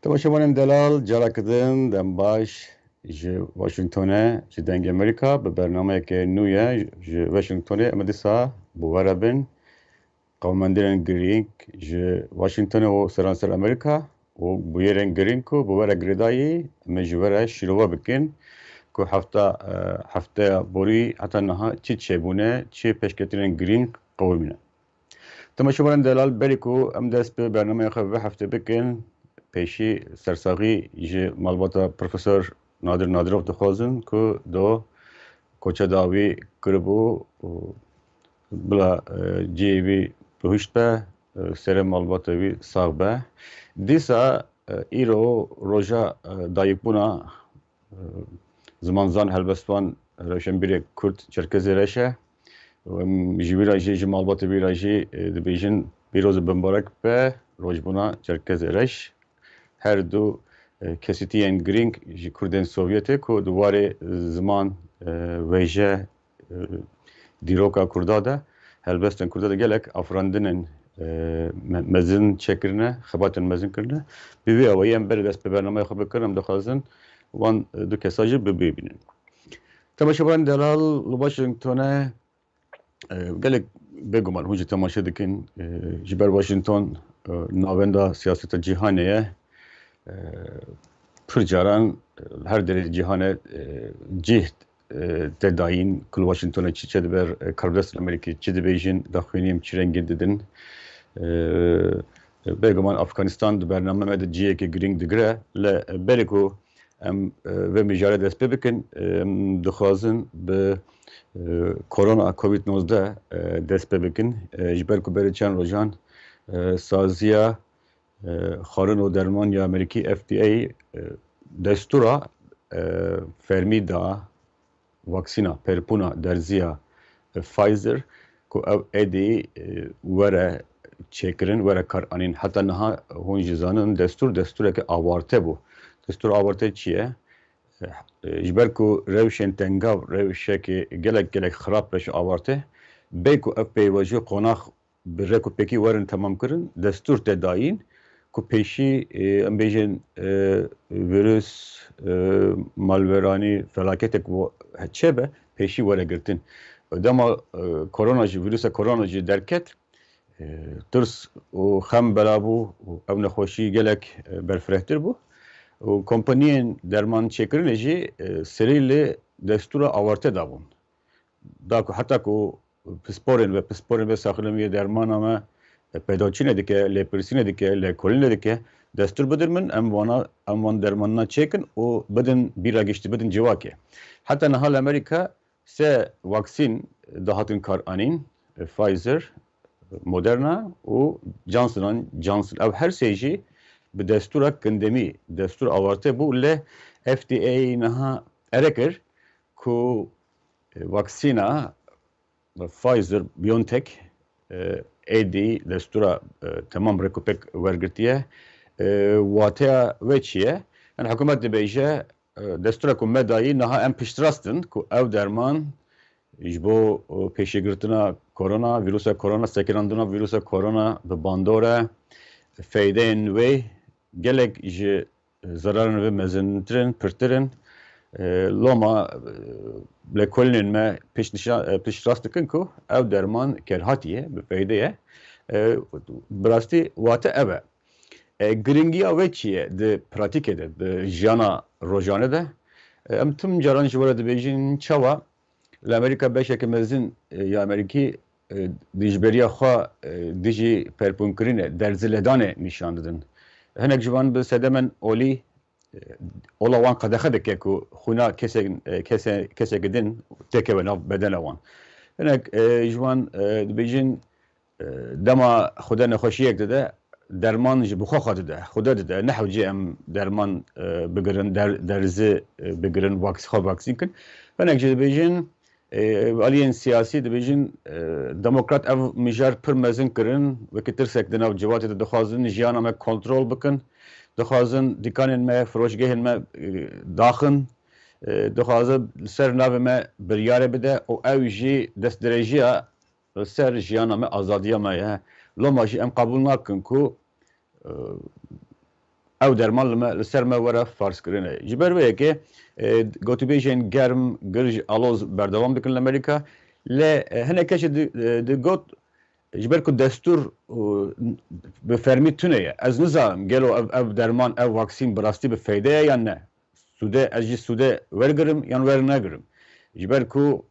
تماشاوانên delal carakidin dembaş ji Washingtonê ji dengê Amerîka bi bernameyekê nû ye ji Washingtonê em dîsa bi were bin qewmendîrên girîng ji Washingtonê û seranser Amerîka û bi yerên girîng ku bi were girêdayî em ê ji were şîrove bikin ku hefteya borî heta niha çi çêbûne çi pêşketinên girîng qewimîne. Temaşevanên delal berî ku em dest bi bernameya xwe vê heftê bikin peşî sersaxî ji malbata Profesör Nadir Nadirov dixwazin ku do koça dawî kiribû û bila ciyê wî bihuşt be serê malbata wî sax be. Dîsa îro roja dayîkbûna zimanzan helbestvan rewşenbîrê Kurd Çerkezê reş e. Ji wî re jî ji malbata wî re jî dibêjin pîroz bimbarek be rojbûna Çerkezê reş. Her du kesîtiyên girîng ji Kurdên Sovyetê ku di warê ziman wêje dîroka Kurda de helbestên Kurda de gelek afirandinên mezin çêkirine, xebatên mezin kirine. Bi vê awayî em berê dest bi bernameya xwe bikin em dixwazin wan du kesa jî bibînin. Temaşevanên delal li Washingtonê gelek bêguman hûn jî temaşe dikin ji ber Washington navenda siyaseta cîhanê ye. Pir caran her derê cîhanê cih te dayîn ku li Washingtonê çi çediber Karabedestên Amerîkî çi dibêjin daxwînî çi rengî didin. Bêguman Afganistan di bername me de ciyekê girîng digire li berê ku em vê mijarê dest pê bikin em dixwazin bi korona Covid-19 dest pê bikin ji ber ku berê çend rojan saziya xwarin û derman ya Amerîkî FDA destûra fermî da vaksîna perpûna derziya Pfizer ku ew êdî were çêkirin were karanîn heta niha hûn jî zanin destûreke awarte bû. Destûra awarte çi ye? Ji ber ku rewşên tengav rewşekê gelek xirab reş awarte bê ku ev peyvajî qonax bi rêk û pêkî werin temam kirin destûr te dayîn ku pêşî em bêjin virüs malweranî felaketek çêbe pêşî were girtin. Dema korona jî virüsa korona jî derket tirs û xem belabû û ew nexweşî gelek berfirehtir bû. û kompaniyên derman çêkirinê jî serî li destûra awarte dabûn. Da ku heta ku pisporên ve saxilemiye dermana me pêdaçînê dike, lêpirsînê dike, lêkolînê dike destûr bidir min em wan dermanina çêkin û bidin bîra giştî bidin civakê. Heta niha li Amerîka sê vaksîn dihatin karanîn Pfizer, Moderna û Johnson ev her sê jî bi destûra kindemî destûr awarte bû lê FDA niha erekir ku vaksîna Pfizer BioNTech êdî destûra temam rêk û pêk wergirtiye wateya wê çi ye? Yani hikûmet dibêje destûra ku me dayî niha em piştrast ku ev derman ji bo pêşîgirtina korona, vîrusa korona, sekirandina vîrusa korona bi bandore feydeyên wê gelek ji zararên wê mezintirin, pirtirin. Loma lêkolînên me piştrast dikin ku ev derman kerhatiye bi feyde ye. Bi rastî wate ev e. Giringiya wê çi ye di pratikê de, di jiyana rojane de? Em tim caran ji were dibêjin çawa li Amerîka beşekî mezin ya Amerîkî dijberiya xwe dijî perpûnkirinê, derziledanê nîşan didin. Hinek ji wan bi sedemen olî ola wan qedexe dike ku xwîna kesekî din têkeve nav bedena wan. Hinek ji wan dibêjin dema xude nexweşiyek dide derman ji bi xwe xwe dide, xude dide nehewcî em derman bigirin, derzi bigirin, xwe vaksîn kin. Hinek jî dibêjin aliyên siyasî dibêjin demokrat ev mijar pir mezin kirin, wekî tirsek di nav civatê de dixwazin jiyana me kontrol bikin, dixwazin dîkanên me, firoşgehên me daxin, dixwazin li ser navê me biryarê bide û ew jî destdirêjiya li ser jiyana me, azadiya me ye. Loma jî em qebûl nakin ku ew derman li ser me were fars kirine. Ji ber wê yekê gotûbêjên germ gir ji aloz berdewam dikin li Amerîka lê hinek keşê digot ji ber ku destûr bi fermî tune ye. Ez nizanim gelo ev derman ev vaksîn bi rastî bi feyde ye yan ne. Ez jî Sûdê wergirim yan wernegirim. Ji ber ku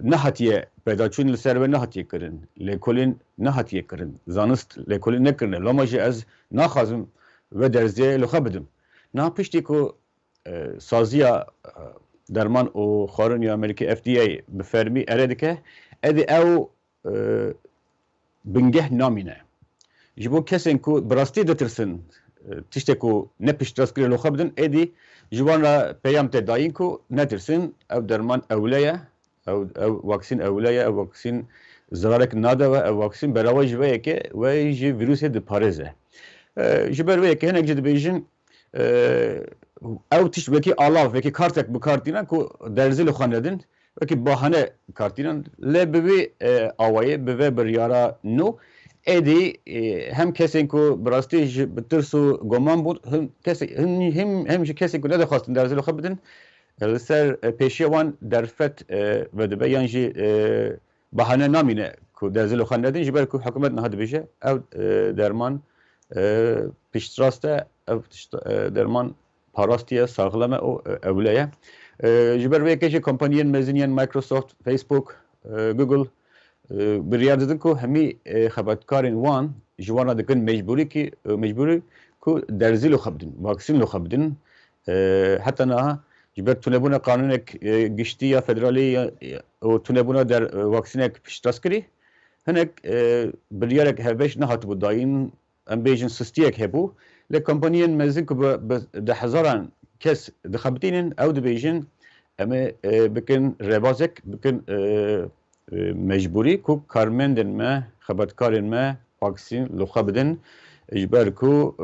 nehatiye pêdaçûn li ser ve nehatiye kirin. Lêkolîn nehatiye kirin. Zanist lêkolîn nekirine. Loma jî ez naxwazim ve derziye li xwe bidim. Niha piştî ku saziya derman û xwarin ya Amerîkî FDA bi fermî ere dike, edê ew bingeh namîne. Ji bo kesên ku bi rastî ditirsin tiştek ku ne piştrast kiriye li xwe bidin, êdî ji wan re peyam tê dayîn ku netirsin ev derman ewle ye, ev vaksîn ewle ye, ev vaksîn zararek nade ve ev vaksîn berawe ji vê yekê wê jî vîrusê diparêze. Ji ber wê yekê hinek jî dibêjin ew tişt wekî alav, wekî kartek bikartînin ku derzî li xwe nedin, wekî bahane kartînin lê bi vê awayê, bi vê biryara nû êdî hem kesên ku bi rastî ji bi tirs û goman bûn hem ji kesên ku nedixwastin derzî li xwe bidin li ser pêşiya wan derfet vedibe yan jî bahane namîne ku derzî li xwe nedin ji ber ku hikûmet niha dibêje ev derman piştrast e, ev derman parastî ye, saxlem e û ewle ye. Ji ber vê yekê jî kompaniyên mezin yên Microsoft, Facebook, Google biryar didin ku hemî xebatkarên wan ji wan re dikin mecbûrî ku derzî li xwe bidin, vaksîn li xwe bidin. Heta niha ji ber tunebûna qanûnek giştî ya federalî û tunebûna vaksînek piştrast kirî, hinek biryarek hevbeş nehatibû dayîn, em bêjin sistiyek hebû, lê kompaniyên mezin ku bi de hezaran kes dixebitînin ew dibêjin em ê bikin rêbazek, bikin mecbûrî ku karmendên me, xebatkarên me vaksîn li xwe bidin ji ber ku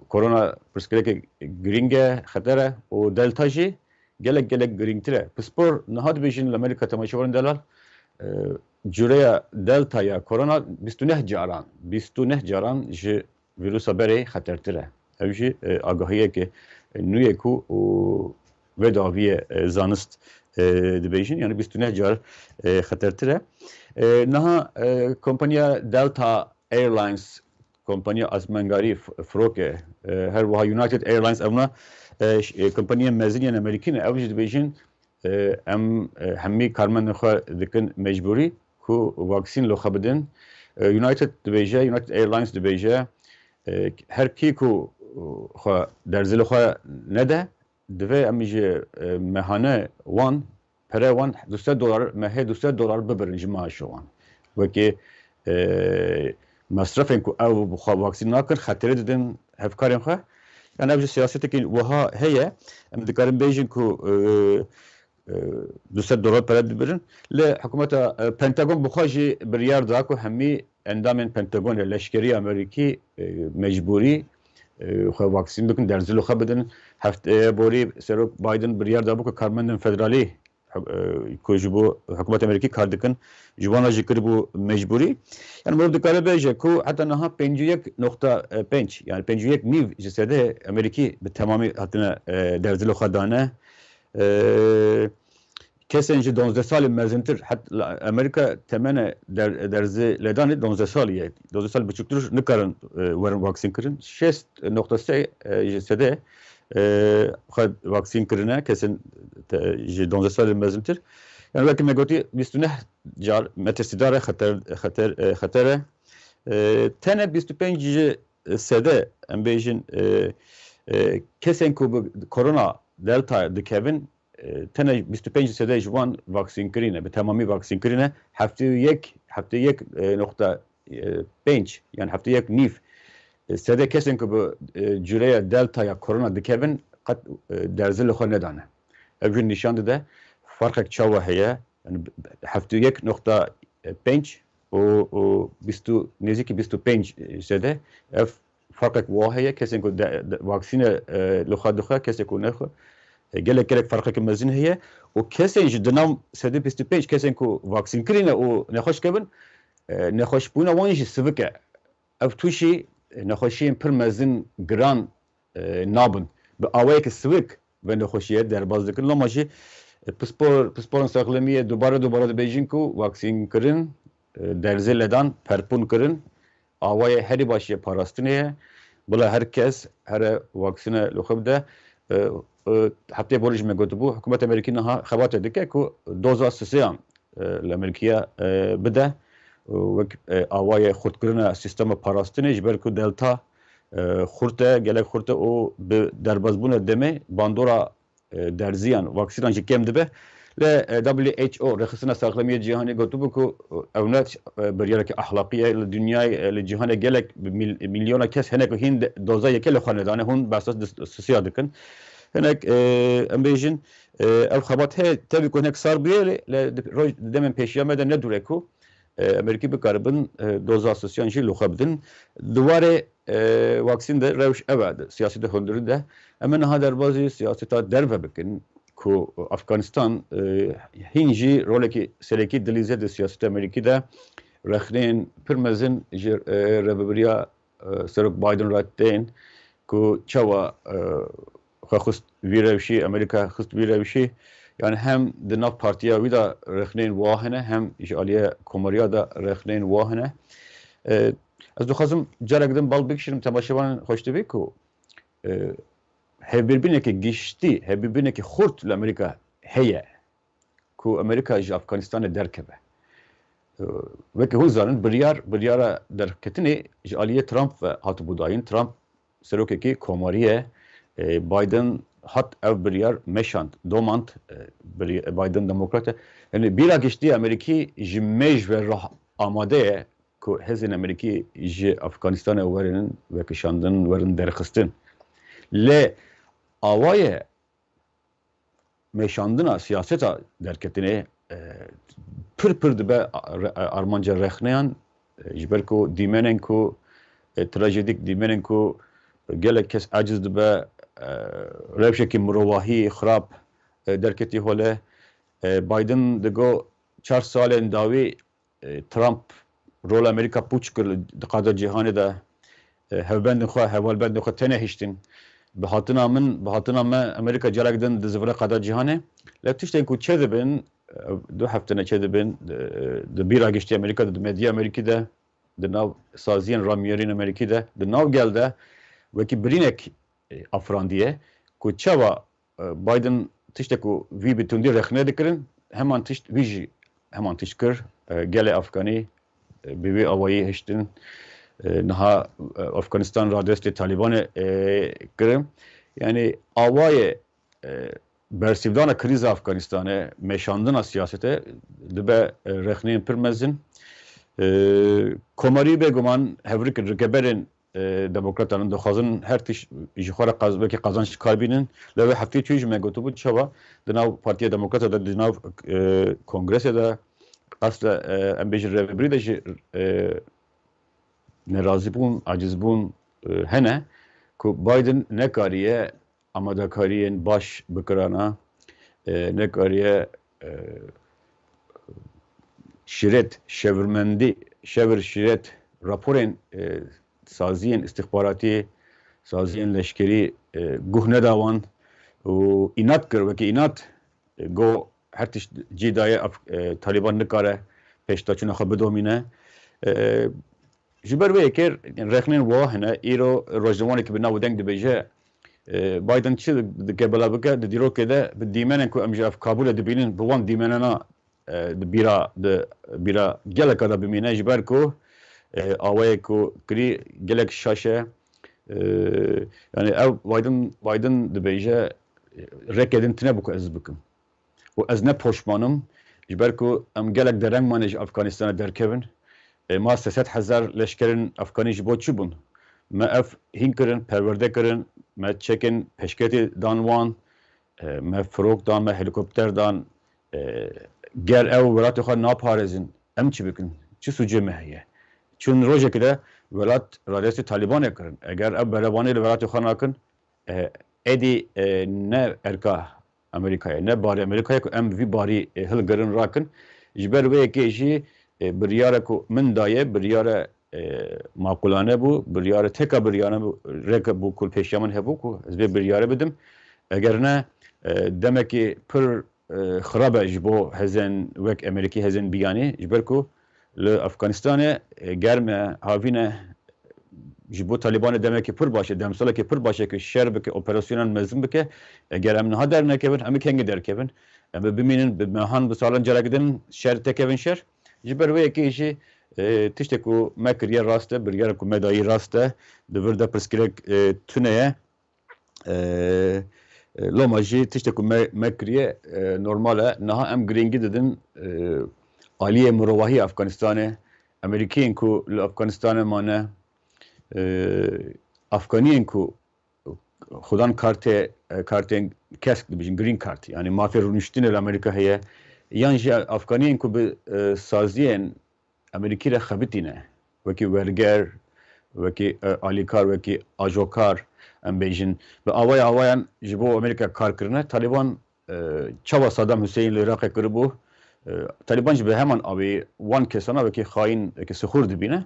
korona pirsgirêkê girîng e, xeter e û delta jî gelek girîngtir e. Pispor niha dibêjin li Amerîka temaşevarên delal cûreya delta ya korona 29 caran ji vîrusa berê xetertir e. Ev jî agahiyekê nû ye ku vê daviye zanist dibêjin yani 29 car xetertir e. Niha kompanya Delta Airlines kompanya azmengarî firokê her wiha United Airlines evna kompanyên mezin yên Amerîkî ne ew jî dibêjin em hemî karmendên xwe dikin mecbûrî ku vaksîn li xwe bidin. United Airlines dibêje her kî ku xwe derzî li xwe nede divê em ji mehane wan pere wan $200 mehê $200 bibirin ji maaşê wan. Wekî mesrefên ku ew xwe vaksîn nakin xeterê didin hevkarên xwe. Yani ev ji siyasetekî wiha heye em dikarin bêjin ku $200 pere dibirin lê hikûmeta Pentagon bi xwe jî biryar da ku hemî endamên Pentagonê leşkerî Amerîkî mecbûrî xwe vaksîn bikin, derzî li xwe bidin. Hefteyê borî Serok Biden biryar da bû ku karmendên federalî ku ji bo hikûmeta Amerîkî kar dikin ji wan re jî kiribû mecbûrî. Yani mirov dikare bêje ku heta niha 51.5 yani 51 nîv ji sedê Amerîkî bi temamî hatine derzî li xwe dane. Kesên ji 12 salî mezintir Amerîka temene derzî lêdanê 12 salî ye. 12 sal biçûktir nikarin werin vaksîn kirin. 6.3 ji sedê xwe vaksîn kirine kesên ji 12 salî mezintir. Yani wekî me gotî 29 car metirsîdar e xeter e. Tene 25 ji sedê em bêjin kesên ku bi korona delta dikevin tene 25 sedê ji wan vaksîn kirîne, bi temamî vaksîn kirîne. Heftê 1.5 yani heftê 1 nîv sedê kesên ku bi cûreya delta ya korona dikevin qet derzî li xwe nedane. Ev jî nîşan dide farqek çawa heye. Yani heftê 1.5 û nêzîkî 25 sedê ev farqek wa heye. Kesên ku vaksîne li xwe dixe, kesên ku nexwe gelek farqek mezin heye û kesên ji di nav sedê 25 kesên ku vaksîn kirîne û nexweş kevin nexweşbûna wan jî sivik e. Ev tûşî nexweşiyên pir mezin giran nabın. Bi awayek swik ve nexweşiye derbaz dikin. Lama jî pisporên sexlemiyê dubare dibêjin ku vaksîn kirin, derzê ledan, perpûn kirin, awayê herî başiyê parastinê ye. Bila herkes here vaksîne li xwe bide. Heftê bolê jî me gotibû hikûmeta Amerîkî niha xebatê dike ku doza sisêyan li Amerîkaya bide. Wek awayê xurtkirina sîstema parastinê ji ber ku delta xurt e, gelek xurt e û bi derbasbûna demê bandora derziyan vaksînan jî kêm dibe. Li WHO Rexistina Sexlemiyê Cîhanê gotibû ku ew ne biryareke ahlaqî ye li dünyayê li cîhanê gelek milyona kes hinek hîn doza yekê li xwe nedane hûn bersas sisiya dikin. Hinek em bêjin ev xebat heye tevî ku hinek sar bûye roj demên pêşiya me de nedûre ku Amerîkî bikaribin doza sisiyan jî li xwe bidin. Diwarê vaksîn de rewş ev e siyasî de hundirî de em ê niha derbasî siyaseta derve bikin ku Afganistan hîn jî rolekî serokî dilîze di siyaseta Amerîkî de rexnên pir mezin ji rêveberiya Serok Biden re tên ku çawa xwe xist vî rewşî Amerîka xist vî rewşî yani hem di nav partiya wî de rexnên wa hene hem ji aliyê komariya da rexnên wa hene. Ez dixwazim carek din bal bikişînim temaşevanên xweş dibî ku hevbirbînekî giştî, hevbirbînekî xurt li Amerîka heye ku Amerîka ji Afganistanê derkeve. Wekî hûn zanin biryara derketinê ji aliyê Trump ve hatibû dayîn. Trump serokekî komarî ye. Biden hat ev biryar meşand, domand Biden demokrat e. Yani bîra giştî Amerîkî ji mêj ve amade ye ku hezên Amerîkî ji Afganistanê werinin vekişandin, werin derxistin. Lê awayê meşandina siyaseta derketinê pir dibe armanca rexneyan ji ber ku dîmenên ku trajedîk dîmenên ku gelek kes aciz dibe rewşekî mirovahî xirab derketî hole. Biden digo 4 salên dawî Trump rol Amerîka pûç kir di qada cîhanê de hevbendên xwe hevalbendên xwe têne hiştin. Bi hatina me Amerîka carek din di zivira qada cîhanê. Lê tiştên ku çê dibin du heftene çê dibin di bîra giştî Amerîka di medya Amerîkî de di nav saziyên ramiyerîn Amerîkî de di nav gel de wekî birînek afrandiye ku çawa Biden tiştek ku vî bi tundî rexne dikirin heman tişt vî jî heman tişt kir gelê Afganî bi wê awayî hiştin niha Afganistan radestê Talibanê kirin. Yani awayê bersîvdana krîza Afganistanê meşandina siyasete dibe rexneyên pir mezin. Komarî bêguman hevrik rikeberên demokratların dixwazin her tişt ji xwe re wekî qazanç karbînin. Li vê heftê çû jî me gotibû çawa di nav Partiya Demokrata de di nav Kongresê de qasd em bêjin rêveberî de jî nerazîbûn, acizbûn hene ku Biden nekariye amadekariyên baş bikirana, nekariye şîret, şevirmendî, şevir şîret raporên saziyên istihbaratî, saziyên leşkerî guh nedawan û înat kir wekî înat got her tişt cî daye Taliban nikare pêştaçûna xwe bidomîne. Ji ber vê yekê rexnên wa hene îro rojnamanekî bi nav û deng dibêje Biden çi dike bila bike di dîrokê de bi dîmenên ku em ji ev Kabûlê dibînin bi wan dîmenena di bîra geleka da bimîne ji ber ku awayê ku kirî gelek şaş e. Yani ev Biden dibêje rekê din tune bû ku ez bikim. û ez ne poşmanim ji ber ku em gelek derengmanê ji Afganistanê derkevin. Ma 300,000 leşkerên Afganî ji bo çi bûn? Me ev hîn kirin, perwerde kirin, me çekên peşketê dan wan, me firok dan, me helîkopter dan. Ger ew welatê xwe naparêzin, em çi bikin? Çi sûcê me heye? Çün rojekê de welat radestê Talibanê kirin. Eger ev berevanî li welatê xwe nakin, êdî ne erka Amerîkayê, ne barê Amerîkayê ku em vî barî hilgirin rakin. Ji ber wê yekê jî biryare ku min daye, biryare makulane bu biryare teka biryane bu reka bu kul peşyaman hebu ku ez vê biryare bidim eger ne demek ki pir xirabe ji bo hezên wek Amerîkî hezên biyanî ji ber ku li Efganistanê germe havîne ji bo Talibanê demek ki pir baş e demsalekê pir baş e ku şer bike operasyonel mezin bike eger em niha dernekevin em ê kengî derkevin em ê bimînin bi mehan bi salan cara gidin şer tekevin şer ji ber wê yekê jî tiştek ku me kiriye rast e biryare ku me dayî rast e di vir de pirsgirêk tune ye loma jî tiştek ku me kiriye normal e niha em girîngî didin aliyê mirovahî Efganistanê Amerîkiyên ku li Efganistanê mane Afganiyên ku xudan kartên kesk dibêjin green card yani mafê rûniştinê li Amerîka heye yan jî Afganiyên ku bi saziyên Amerîkî re xebitîne wekî werger wekî alîkar wekî ajokar em bêjin bi awayan ji bo Amerîka karkirine Taliban çawa Saddam Hüseyin li Iraqê kiribû Taliban ji bi heman avê wan kesana wekî xayîn wekî sixûr dibîne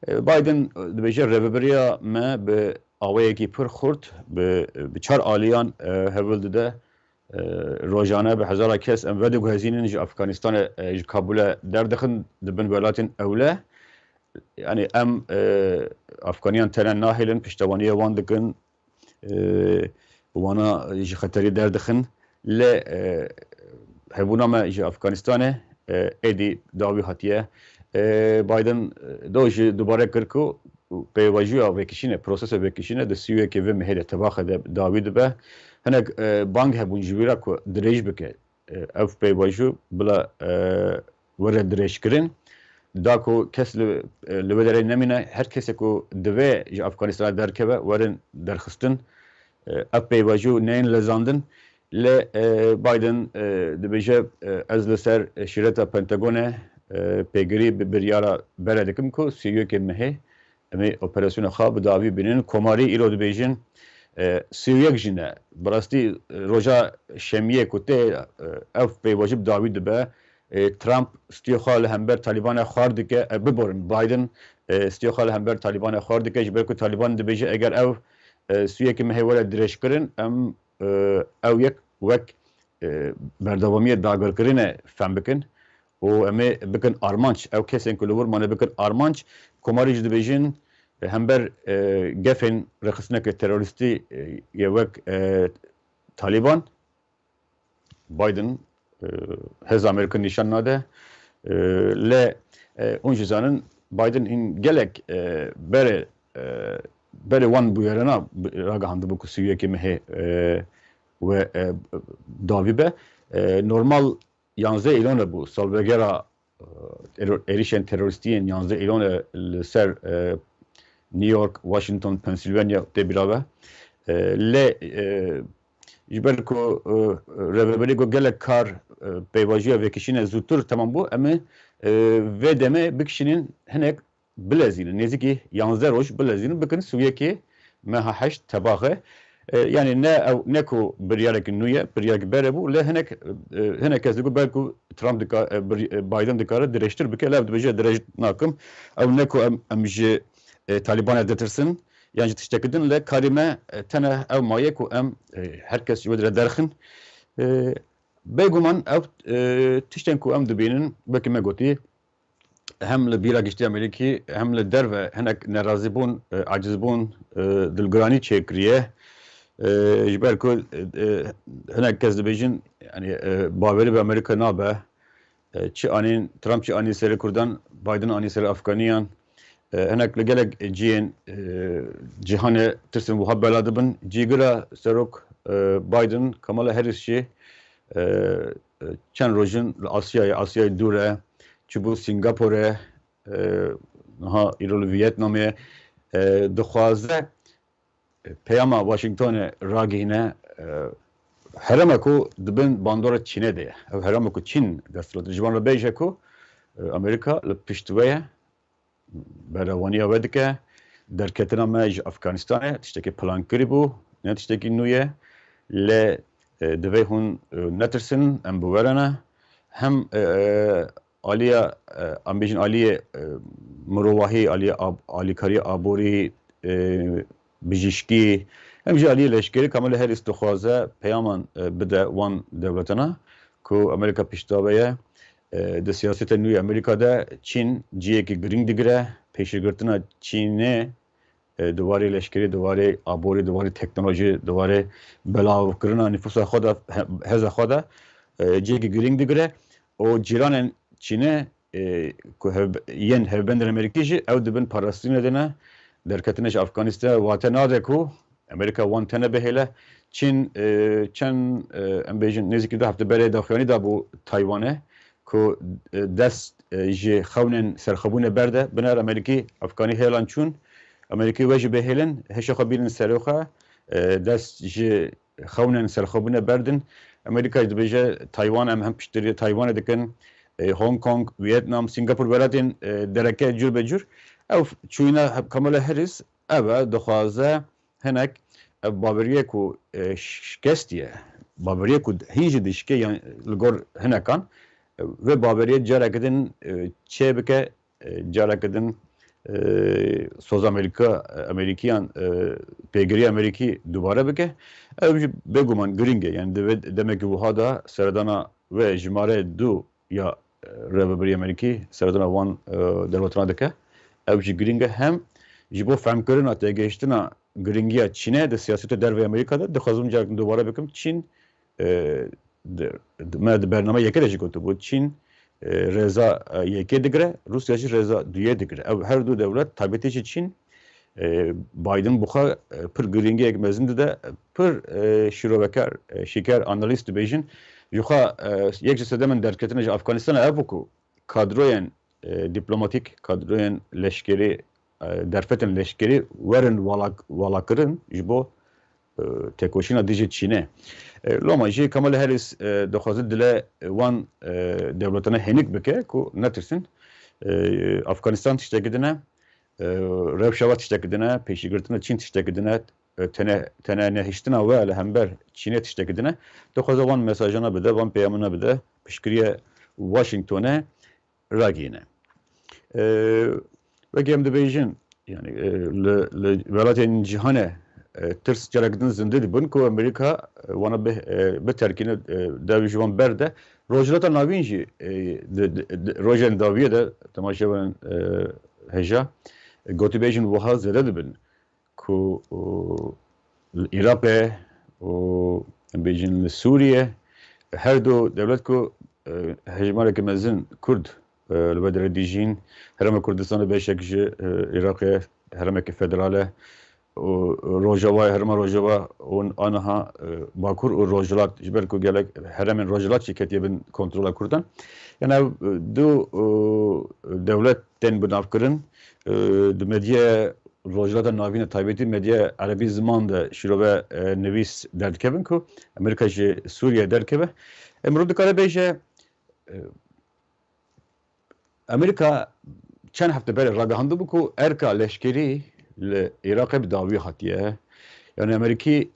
Biden dibêje rêveberiya me bi awayekî pir xurt bi çar aliyan hevil dide rojane bi hezara kes em vediguhezînin ji Efganistanê ji Kabulê derdixin dibin welatên ewle yani em Afganiyan tene nahêlin piştevaniya wan dikin wana ji xeterî derdixin lê hebûna me ji Efganistanê êdî dawî hatiye Biden do jî dubare kir ku pêvajiya vekişîne prosesa vekişîne di sîyekê ve mehê de tebaxe de dawî dibe hinek bang hebûn ji wî re ku dirêj bike ev pêvajî bila were dirêjkirin da ku kes li wê derê nemîne her kesek ku divê ji Efganistanê derkeve werin derxistin ev pêvajî neyên lezandin lê Biden dibêje ez li ser şîreta Pentagonê pêgirî bi biryara bere dikim ku sîyekê mehê em ê operasyona xwe bi dawî bînin komarî îro dibêjin sîyek jî ne bi rastî roja şemiyê ku tê ev pêvajî bi dawî dibe Trump stîya xwe li hember Talibanê xwar dike biborin Biden stîya xwe li hember Talibanê xwar dike ji ber ku Taliban dibêje eger ev sîyekê mehê were dirêjkirin em ew yek wek berdewamiyê dagirkirinê fehm bikin û em ê bikin armanc ew kesên ku li wir mane bikin armanc komarî jî dibêjin hember gefên rexistinekê terorîstî yê wek Taliban Biden heza Amerîka nîşan nade lê hûn jî zanin Biden hîn gelek berê wan bûyerena ragihandibû ku sîyekê mehê we dawî be normal 11 îlon e bû salvegera êrişên terorîstiyên 11 îlon e li ser New York, Washington, Pennsylvania tê birave lê ji ber ku rêveberî got gelek kar pêvajiya vekişîne zûtir temam bû em ê vê demê bikişînin hinek bilezînin nêzîkî 11 roj bilezînin bikin sûyekê meha heşt tebaxe yani ne ku biryarekî nû ye biryarekî bere bû lê hinek kes digot belku Trump Biden dikare dirêjtir bike lê ev dibêje dirêj nakim ew ne ku em ji Talibanê ditirsin yan ji tiştekî din lê karî me tene ev maye ku em herkes ji wê dire derxin bêguman ev tiştên ku em dibînin wekî me gotî hem li bîra giştî Amerîkî hem li derve hinek nerazîbûn acizbûn dilgiranî çêkiriye ji ber ku hinek kes dibêjin yani bawerî bi Amerîka nabe çi anîn Trump çi anî serê Kurdan Biden anî serê Afganiyan hinek li gelek ciyên cîhanê tirsin wiha bela dibin cîgira serok Biden Kamala Harris jî çend rojin li Asyayê dûr e çûbû Singapurê niha îro li Vietnamê dixwaze peyama Washingtonê ragihîne herema ku dibin bandora Çînê de ye ev herema ku Çîn desthilatî ji wan re bêje ku Amerîka li piştî ye berewaniya we dike derketina me ji Efganistanê tiştekî plankirî bû ne tiştekî nû ye lê divê hûn netirsin em bi were ne hem aliya em bêjin aliyê مروحی علی کاری آبوری بجیشکی همچنین علی لشکری کامل هر استخوازه پیامان بده وان دولتنا که امریکا پیشتابه د سیاست نوی امریکا ده چین جیه که گرینگ دیگره پیشگرتنا چینه دوباره لشکری دوباره آبوری دوباره تکنولوژی دوباره بلاو کردن نفوس خود هز خود جیه که گرینگ دیگره و جیران چینه که ین هبندر امریکیشی او دبن پاراستین دنه درکتنش افغانستان وقت ناده کو امریکا وان تنه بهله چین چند ام بیشن نزدیک دو هفته برای داخلی دا بو تایوانه که دست جه خونن سرخبونه برده بنار امریکی افغانی هیلان چون امریکی وجه بهلن هش خبیرن سروخه دست جه خونن سرخبونه بردن امریکا دبیجه تایوان هم پشتری تایوان دکن هونگ کونگ ویتنام سنگاپور براتین درکه جور به جور او چوینا کاملا هریس او دخوازه هنک باوریه کو شکستیه باوریه کو هیچ دیشکه یعنی لگور هنکان و باوریه جاره کدن چه بکه جاره کدن سوز امریکیان پیگری امریکی دوباره بکه او بگو من گرینگه یعنی demek bu hada serdana ve jimare du ya رهبری امریکی سردان وان دولتنا دکه او جی گرینگه هم جیبو فهم کردن تگهشتنا گرینگیا چینه د سیاست در و امریکا ده دخوازم جا دوباره بکم چین مرد برنامه یکی رجی کنتو بود چین رضا یکی دیگره روسیا جی رضا دویه دیگره او هر دو دولت تابعیتی چین بایدن بخوا پر گرینگی یک مزند ده پر شیروبکر شکر آنالیست بیشن یوخا یک جسده من درکتنش افغانستان ابوکو کادروین دیپلماتیک کادروین لشکری درفتن لشکری ورن والاکرن جبو تکوشینا دیجی چینه لما جی کامل هریس دخوازد دل وان دولتانه هنیک بکه کو نترسن افغانستان تشتگدنه روشاوات تشتگدنه پیشگرتنه چین تشتگدنه تنه نهشتنا و لهمبر چینه تشتگدنه دخوازه وان مساجانا بده وان پیامونا بده پشکریه واشنگتونه راگینه و گیم دبیجن yani velatên cihanê tirs carekdin zindê dibin ku Amerîka wana bi terkîne devî ji wan ber de rojhilata navîn jî rojên dawiyê de temaşevan heja gotîbêjin wiha zêde dibin ku Iraqê û em bêjin li Sûriye her du devlet ku hejmareke mezin Kurd li bedre dijîn Herêma Kurdistanê beşek ji Iraqê herêmeke federal e Rojava herêma Rojava û aniha Bakur û Rojhilat ji ber ku gelek herêmên Rojhilat jî ketiye bin kontrola Kurdan yani ev du devlet tên binavkirin di medyaya Rojhilata navîn taybetî medyaya erebî ziman de şîrove nivîs derdikevin ku Amerîka ji Sûriye derkeve mirov dikare bêje Amerika çend hafte beri ragihandı ku erka leşkerî li Iraqê bi dawî hatiye yani Amerîkî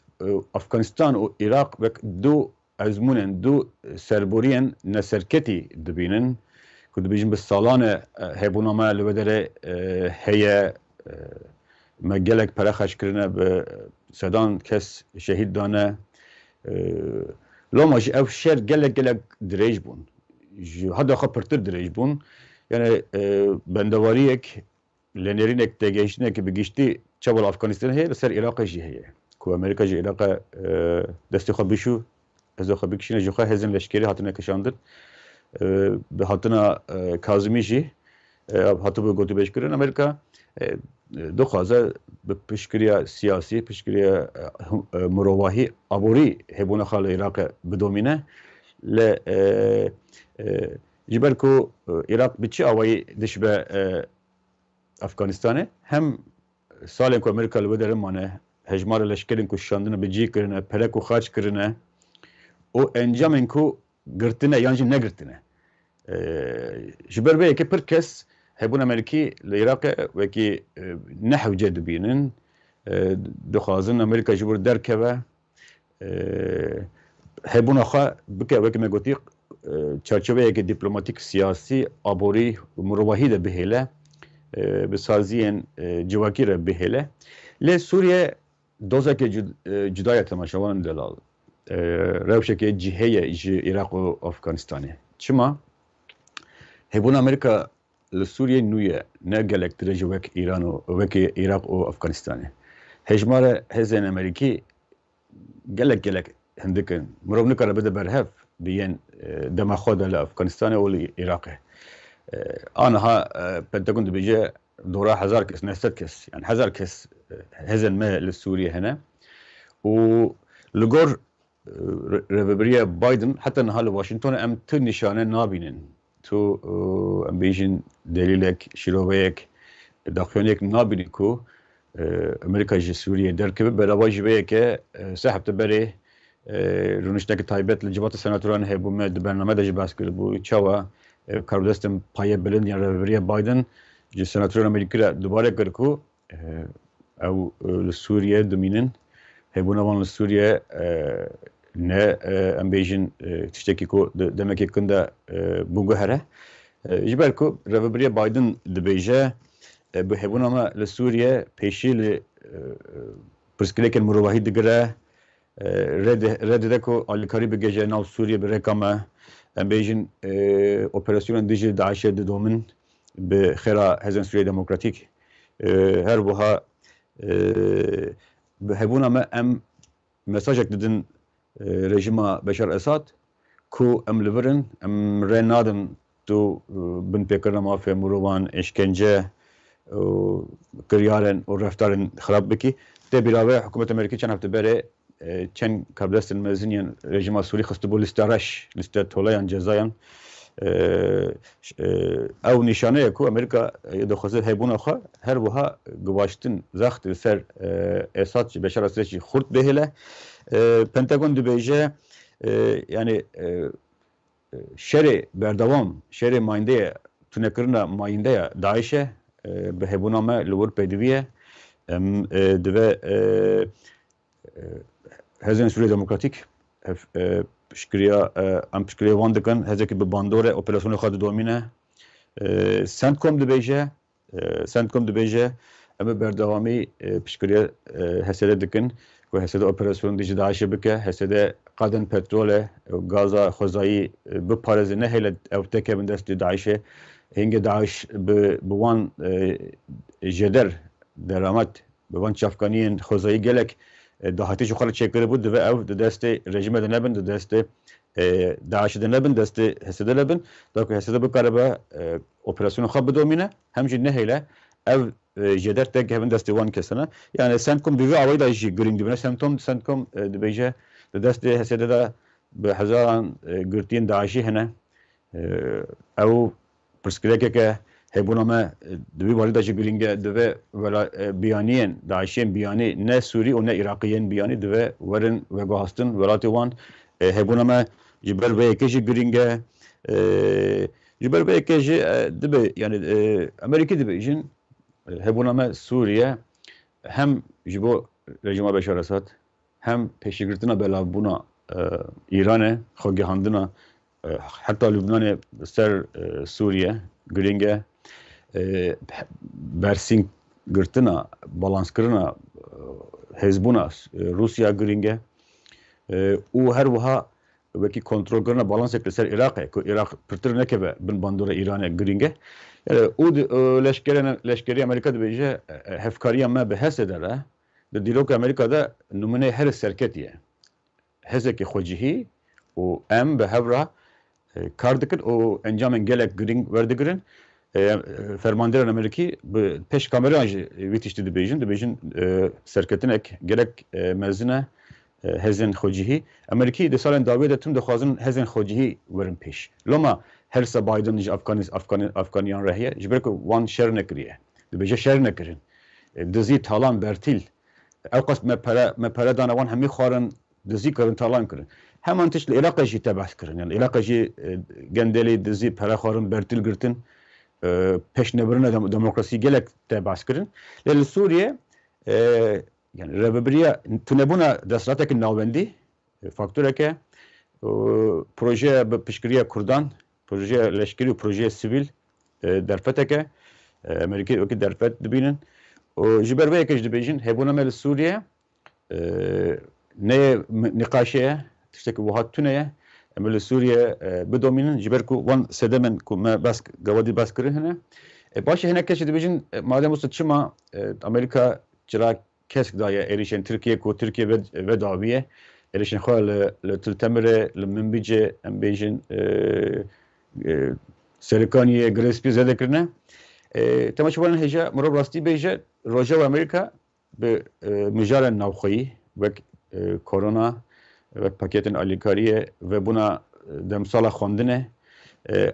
Afganistan û Iraq wek du ezmûnên du serboriyên neserketî dibînin ku dibêjin bi salan e hebûna me li we derê heye me gelek pere xweş kirine bi sedan kes şehîd dane loma jî ev şer gelek dirêj bûn ji heda xwe pirtir dirêj bûn yani bendevariyek lenerinek tegehiştinek bi giştî çaval Afganistan heye li ser Iraqê jî heye ku Amerîka ji Iraqê destê xwe bişû ez xwe bikişîne ji xwe hezin leşkerî hatine kişandin bi hatina Kazimî jî hatibû gotûbêj kirin Amerîka dixwaze bi piştgiriya siyasî piştgiriya mirovahî aborî hebûna xwe li Iraqê bidomîne li ji ber ku Iraq bi çi awayî dişbe Afganistanê hem salên ku Amerîka li we derin mane hejmara leşkerên ku şandine bi cî kirine pere ku xaç kirine û encamên ku girtine yan jî negirtine ji ber vê yekê pir kes hebûn Amerîkî li Iraqê wekî nehewce dibînin dixwazin Amerîka ji wir derkeve hebûna xwe bike wekî me gotî çerçeveyeke dîplomatîk siyasî aborî mirovahî de bihêle bi saziyên civakî re bihêle. Lê Sûriye dozeke cudaya temaşavan delal. Rewşeke ciheye ji Iraq û Afganistanê. Çima? Hebûn Amerîka li Sûriye nû ye, ne gelek dire ji wek Îran û wekî Iraq û Afganistanê. Hejmara hezên Amerîkî gelek hindikin. Mirov nikare bide berhev biyên dema xwe de li Afganistanê û li Iraqê. Aniha Pentagon dibêje dora 1000 kes, 900 kes, yani 1000 kes hezên me li Sûriye hene. û li gor Rêveberiya Biden heta niha li Washingtonê em ti nîşane nabînin. Tu em bêjin delîlek, şîroveyek, daxuyoniyek nabînin ku Amerîka ji Sûriye derkeve berava ji vê yeke sê hefte berê rûniştekî taybet li civata senatoran hebû me di bername de jî behs kiribû. Çawa karwdestên payê bilind ya Rêveberiya Biden ji senatorên Amerîkî re dubare kir ku ew li Sûriye dimînin. Hebûna wan li Sûriye ne em bêjin tiştekî ku demekî kin de bûguhere. Ji ber ku Rêveberiya Biden dibêje bi hebûna me li Sûriye pêşî li pirsgirêkên mirovahî digire, rê dide ku alîkarî bigêje nav Sûriye bi rêka me. Em bêjin operasyonên dijî Daişê didomin bi xêra hezên Sûriye Demokratîk. Her wiha bi hebûna me em mesajek didin rejima Beşar Esad ku em li virin, em rê nadin tu bin pêkirina mafê mirovan, eşkence û kiryarên û reftarên xirab bikî. Tê bîravê hikûmeta Amerîkî çend hefte berê çend karwdestên meziniyên rejima Sûrî xistibû lîste reş, lîste tolayan cezayan. Ew nîşaneyek ku Amerîka dixwaze hebûna xwe her wiha giwaştin zextê ser Esad jî Beşar Esad jî xurt bihêle. Pentagon dibêje yani şerê berdewam, şerê mayîndeyê tunekirina mayîndeya Daişê bi hebûna me li wir pêdiviye. Em dibe hezên Sûriye Demokratîk piştgiriya em piştgiriya wan dikin, hezekî bi bandorê operasyonê xwe didomîne. CENTCOM dibêje em bi berdewamî piştgiriya Hesedê dikin ku Hesede operasyon dijî Daişê bike, Hesede qadên petrolê, gaza xwezayî biparêze nehêle ew tekevin destê Daişê. Hingê Daeş bi wan jêder deramet bi wan çavkaniyên xwezayî gelek dahatî ji xwe re çêkiribû dibe ew di destê rejîmê de nebin, di destê Daişê de nebin, destê Hesedê de bin. Doku Hesede bikaribe operasyona xwe bidomîne, hem jî nehêle ev jêder tek hevin destê wan kesine. Yani CENTCOM bi vê awayî de jî girîng dibine. CENTCOM dibêje di destê Hesedê de bi hezaran girtiyên Daişî hene. Ew pirsgirêkeke hebûna me di vî barî de jî girîng e, divê biyaniyên Daişiyên biyanî ne Sûrî û ne Iraqiyên biyanî divê werin veguhastin welatê wan. Hebûna me ji ber vê yekê jî girîng e. Ji ber vê yekê jî dibe yani Amerîkî dibêjin hebûna me Sûriye hem ji bo rejima Beşar Esad hem pêşîgirtina belavbûna Îranê xwegihandina heta Lübnanê ser Sûriye girîng e. Bersîn girtina, balanskirina hezbûna Rusya girîng e. û her wiha wekî kontrolkirina balansek li ser Iraqê ku Iraq pirtir nekeve bin bandora Îranê girîng e. û leşkerî Amerîka dibêje hevkariya me bi Hesedê re di dîlokê Amerîka de nûmuneyê her serketî ye. Hezekî xwecihî û em bi hev re kar dikin û encamên gelek girîng werdigirin. Fermanderên Amerîkî bi pêş kameran jî vî tiştî dibêjin serketinek gerek mezine hezên xwecihî. Amerîkî di salên dawiyê de tim dixwazin hezên xwecihî werin pêş. Loma her se Biden ji Afganiyan re heye ji ber ku wan şer nekiriye. Dibêje şer nekirin. Dizî talan bertîl. Ew qas me pere dane wan hemî xwarin dizî kirin talan kirin. Heman tişt li Iraqê jî te behs kirin. Yani Iraqê jî gendelê dizî pere xwarin bertîl girtin. Peşnebirine demokrasî gelek te behs kirin. Lê li Sûriye yani Rêveberiya tunebûna desthilateke navbendî faktöreke proje bi piştgiriya Kurdan, proje leşkerî û proje sivîl derfeteke Amerika'yı ökü derfet dibinin. O jiber ve ekej dibejin hebuna mel Suriye ne nikaşeye tişteki vuhat tüneye mel Suriye bidominin jiber ku wan sedemen ku me bas gavadi bas kırıhne başı hene keşi dibejin madem usta çıma Amerika çıra kesk daya erişen Türkiye ku Türkiye ve daviye erişen xal le tiltemre le minbice embejin Serikaniye Gillespie zedekirine تماشا هجا مرو راستی بیجه روجا و امریکا به مجال نوخی و کرونا و پاکت آلیکاریه و بنا دمسال خواندنه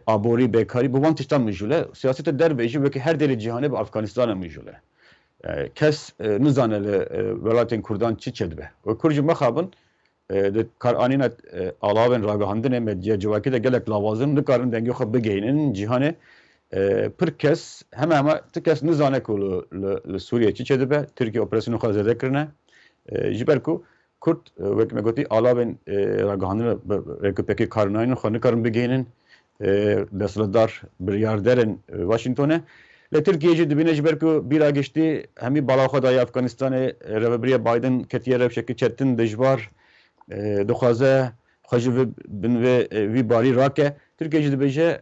آبوری بیکاری به وان تشتان مجوله سیاست در بیجه و که هر دل جهانی به افغانستان مجوله کس نزانه ولایت کردان چی چدبه و کرج مخابن د کار آنینا علاوه راگهاندنه مدیا جواکی ده گلک لوازم نکارن دنگی خب بگینن جهانی پر کس همه تکس نزانه کو ل سوریه چی چه دبه ترکیه اپراسیون خواهد زده کرنه جبر کو کرد وقت میگویی علاوه راگهاندن رکوپکی کارناین خانه کارن بگینن دستلدار بریاردرن واشنگتونه ل ترکیه جد بینه جبر کو بیرا گشتی همی بالا خدای افغانستان رهبری بایدن کتیه رو شکی چتن دجوار دخوازه خواجه بن وی باری راکه Türkiye dibêje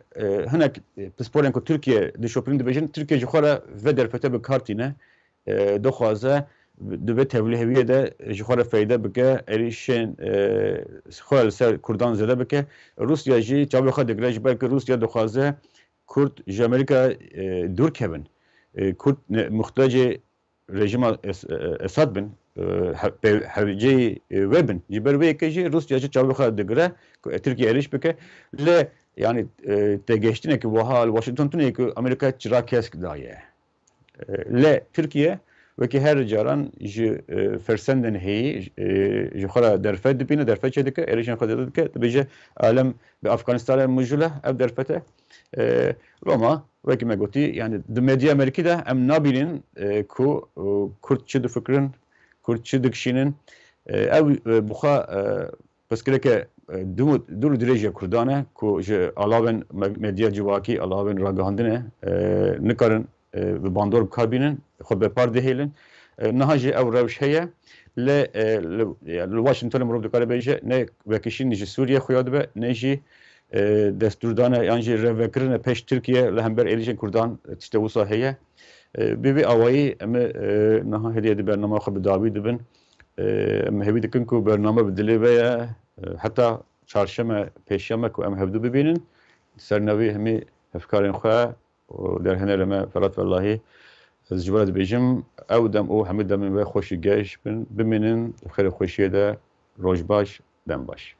hinek pisporên ku Türkiye dişopîn dibêjin Türkiye ji xwe re vederfete bi kartîne dixwaze divê tevlîheviyê de ji xwe re feyde bike êrişên xwe li ser Kurdan zêde bike Rusya jî çavê xwe digire ji ber ku Rusya dixwaze Kurd ji Amerîka dûr kevin Kurd muhtacê rejima Esad bin hevceyê we bin ji ber vê yekê jî Rusya jî çavê xwe digire ku Türkiye êriş bike lê yani te geçtiğine ki vahal Washington'un ki Amerika çırak kesk daye. Le Türkiye ve ki her caran ji fersenden heyi ji xara derfet dibine derfet çedike erişen xada dike bije alem be Afganistan'a mujule ev derfete Roma ve ki megoti yani de medya Amerika'da em nabilin ku Kürtçe de fikrin Kürtçe dikşinin ev buxa paskireke دور درجه کردانه کو ج علاوه مدیا جواکی علاوه راگهاندنه نکارن به باندور کابینن خود به پار دهیلن نهاجی او روش هيا ل واشنگتن مرو دکاره بیجه نه وکشین نجی سوریه خویاد به نجی دستوردانه یعنی روکرنه پیش ترکیه لهمبر ایلیشن کردان تشتوسا هيا بی اوایی ام نها هدیه دی برنامه خو بداوی دبن ام هوی دکن کو برنامه بدلی و حتی چهارشنبه پیشنبه که ام هفته ببینن سرنوی همی افکارین خواه و در هنر ما فرات والله از جوالت بیجم او دم او همه دم و خوشی گیش بمینن خیر خوشیه ده روش باش دم باش